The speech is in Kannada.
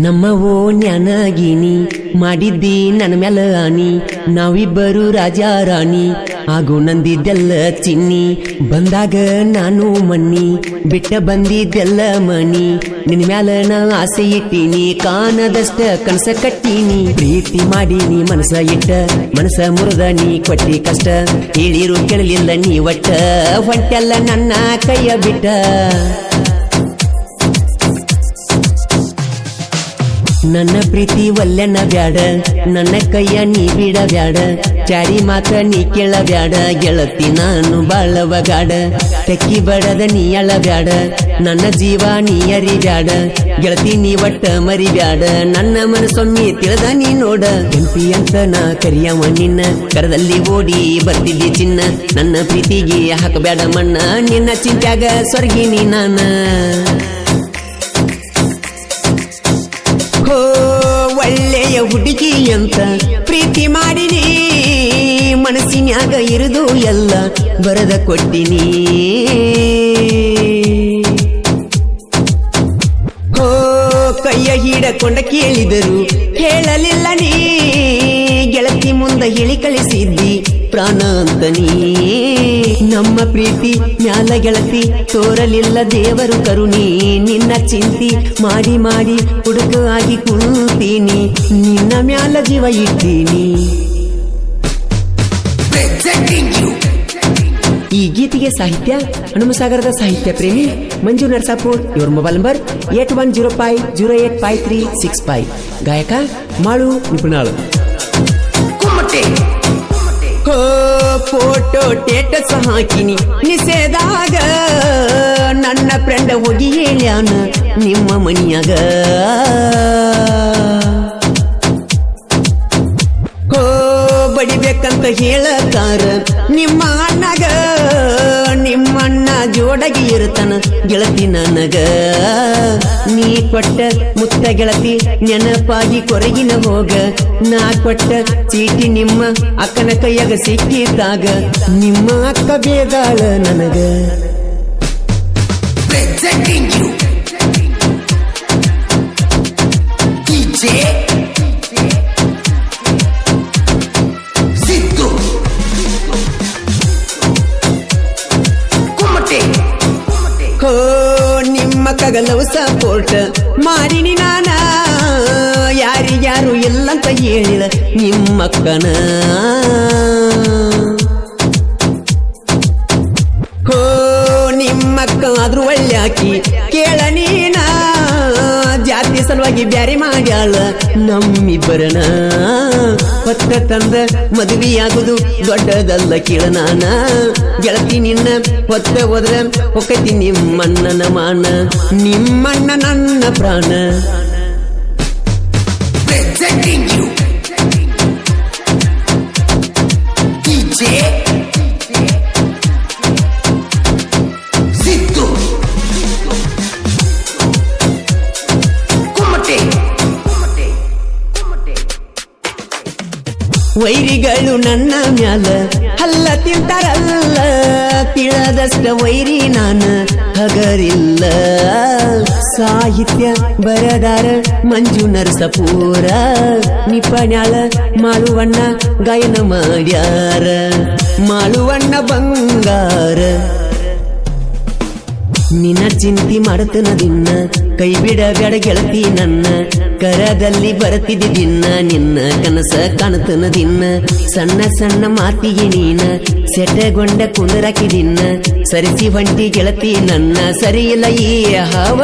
ನಮ್ಮ ಓಣ್ಯಾನಗಿನಿ ಮಾಡಿದ್ದಿ ನನ್ನ ಮ್ಯಾಲ ಆನಿ ನಾವಿಬ್ಬರು ರಾಜ ರಾಣಿ ಆಗು ನಂದಿದ್ದೆಲ್ಲ ಚಿನ್ನಿ ಬಂದಾಗ ನಾನು ಮಣ್ಣಿ ಬಿಟ್ಟ ಬಂದಿದ್ದೆಲ್ಲ ಮಣಿ ನಿನ್ನ ಮ್ಯಾಲ ನಾ ಆಸೆ ಇಟ್ಟೀನಿ ಕಾಣದಷ್ಟ ಕನಸ ಕಟ್ಟೀನಿ ಪ್ರೀತಿ ಮಾಡೀನಿ ಮನಸ ಇಟ್ಟ ಮನಸ ಮುರಿದ ನೀ ಕೊಟ್ಟಿ ಕಷ್ಟ ಹೇಳಿರು ಕೇಳಲಿಲ್ಲ ನೀ ಒಟ್ಟ ಹೊಂಟೆಲ್ಲ ನನ್ನ ಕೈಯ ಬಿಟ್ಟ ನನ್ನ ಪ್ರೀತಿ ಒಲ್ಲೆನ ಬ್ಯಾಡ ನನ್ನ ಕೈಯ ನೀ ಬಿಡ ಬ್ಯಾಡ ಚಾಡಿ ಮಾತ ನೀ ಕೇಳ ಬ್ಯಾಡ ಗೆಳತಿ ನಾನು ಬಾಳವ ಗಾಡ ತೆಕ್ಕಿ ಬಡದ ನೀ ಅಳ ಬ್ಯಾಡ ನನ್ನ ಜೀವ ನೀ ಅರಿ ಬ್ಯಾಡ ಗೆಳತಿ ನೀ ಒಟ್ಟ ಮರಿ ಬ್ಯಾಡ ನನ್ನ ಮನಸ್ಸೊಮ್ಮೆ ತಿಳಿದ ನೀ ನೋಡ ಕೆಂಪಿ ಅಂತ ನಾ ಕರಿಯವ ನಿನ್ನ ಕರದಲ್ಲಿ ಓಡಿ ಬರ್ತಿದ್ದಿ ಚಿನ್ನ ನನ್ನ ಪ್ರೀತಿಗೆ ಹಾಕಬ್ಯಾಡ ಮಣ್ಣ ನಿನ್ನ ಚಿಂತ್ಯಾಗ ಸ್ವರ್ಗಿನಿ ನಾನ ಒಳ್ಳೆಯ ಹುಡುಗಿ ಅಂತ ಪ್ರೀತಿ ಮಾಡಿನಿ ಮನಸ್ಸಿನ್ಯಾಗ ಇರುದು ಎಲ್ಲ ಬರದ ಕೊಟ್ಟಿನಿ ಹೋ ಕೈಯ ಹಿಡಕೊಂಡ ಕೇಳಿದರು ಹೇಳಲಿಲ್ಲ ನೀ ಗೆಳತಿ ಮುಂದ ಹೇಳಿ ಕಳಿಸಿದ್ದಿ ಪ್ರಾಣ ಅಂತ ನೀ ನಮ್ಮ ಪ್ರೀತಿ ಮ್ಯಾಲ ಗೆಳತಿ ತೋರಲಿಲ್ಲ ದೇವರು ಕರುಣಿ ನಿನ್ನ ಚಿಂತಿ ಮಾಡಿ ಮಾಡಿ ಹುಡುಗ ಆಗಿ ಕುಂತೀನಿ ನಿನ್ನ ಮ್ಯಾಲ ಜೀವ ಇಟ್ಟೀನಿ ಈ ಗೀತೆಗೆ ಸಾಹಿತ್ಯ ಹನುಮಸಾಗರದ ಸಾಹಿತ್ಯ ಪ್ರೇಮಿ ಮಂಜು ನರಸಾಪುರ್ ಇವ್ರ ಮೊಬೈಲ್ ನಂಬರ್ 8105085365 ಗಾಯಕ ಮಾಳು ನಿಪುಣಾಳು ಫೋಟೋ ಟೇಟಸ್ ಹಾಕಿನಿ ನಿಸೇದಾಗ ನನ್ನ ಫ್ರೆಂಡ್ ಹೋಗಿ ಹೇಳ್ಯಾನ ನಿಮ್ಮ ಮನಿಯಾಗ ಬಡಿಬೇಕಂತ ಹೇಳತಾರ ನಿಮ್ಮ ಅಣ್ಣಗ ನಿಮ್ಮಣ್ಣ ಜೋಡಗಿ ಇರ್ತಾನ ಗೆಳತಿ ನನಗ ನೀ ಕೊಟ್ಟ ಮುತ್ತ ಗೆಳತಿ ನೆನಪಾಗಿ ಕೊರಗಿನ ಹೋಗ ನಾ ಕೊಟ್ಟ ಚೀಟಿ ನಿಮ್ಮ ಅಕ್ಕನ ಕೈಯಾಗ ಸಿಕ್ಕಿದ್ದಾಗ ನಿಮ್ಮ ಅಕ್ಕ ಬೇದಾಳ ನನಗ ನಿಮ್ಮ ಕಗಲವ ಸಪೋರ್ಟ್ ಮಾಡಿನಿ ನಾನ ಯಾರಿಗ್ಯಾರು ಇಲ್ಲಂತ ಹೇಳಿಲ್ಲ ನಿಮ್ಮಕ್ಕನ ಹೋ ನಿಮ್ಮಕ್ಕ ಆದ್ರೂ ಒಳ್ಳ್ಯಾಕಿ ಕೇಳ ನೀನ ಜಾತಿ ಸಲುವಾಗಿ ಬ್ಯಾರಿ ಮಾಡ್ಯಾಳ ನಮ್ಮಿಬ್ಬರನ ಹೊತ್ತ ತಂದ ಮದುವೆಯಾಗುದು ದೊಡ್ಡದಲ್ಲ ಕೇಳ ನಾನ ಗೆಳತಿ ನಿನ್ನ ಹೊತ್ತ ಹೋದ್ರ ಹೊಕ್ಕತಿ ನಿಮ್ಮಣ್ಣನ ಮಾನ ನಿಮ್ಮಣ್ಣ ನನ್ನ ಪ್ರಾಣ ವೈರಿಗಳು ನನ್ನ ಮ್ಯಾಲ ಹಲ್ಲ ತಿಂತಾರಲ್ಲ ತಿಳದಷ್ಟ ವೈರಿ ನಾನ ಹಗರಿಲ್ಲ ಸಾಹಿತ್ಯ ಬರದಾರ ಮಂಜು ನರಸಪೂರ ನಿಪಣ್ಯಾಳ ಮಾಳುವಣ್ಣ ಗಾಯನ ಮಾಡ್ಯಾರ ಮಾಳುವಣ್ಣ ಬಂಗಾರ ನಿನ್ನ ಚಿಂತಿ ಮಾಡತನ ದಿನ್ನ ಕೈ ಬಿಡಬೇಡ ಗೆಳತಿ ನನ್ನ ಕರದಲ್ಲಿ ಬರತಿದ್ದಿ ದಿನ ನಿನ್ನ ಕನಸ ಕಾಣತನ ದಿನ ಸಣ್ಣ ಸಣ್ಣ ಮಾತಿಗೆ ನೀನ ಸೆಟಗೊಂಡ ಕುಂದರಾಕಿ ದಿನ ಸರಿಸಿ ಹೊಂಟಿ ಗೆಳತಿ ನನ್ನ ಸರಿಯಿಲ್ಲ ಈ ಹವ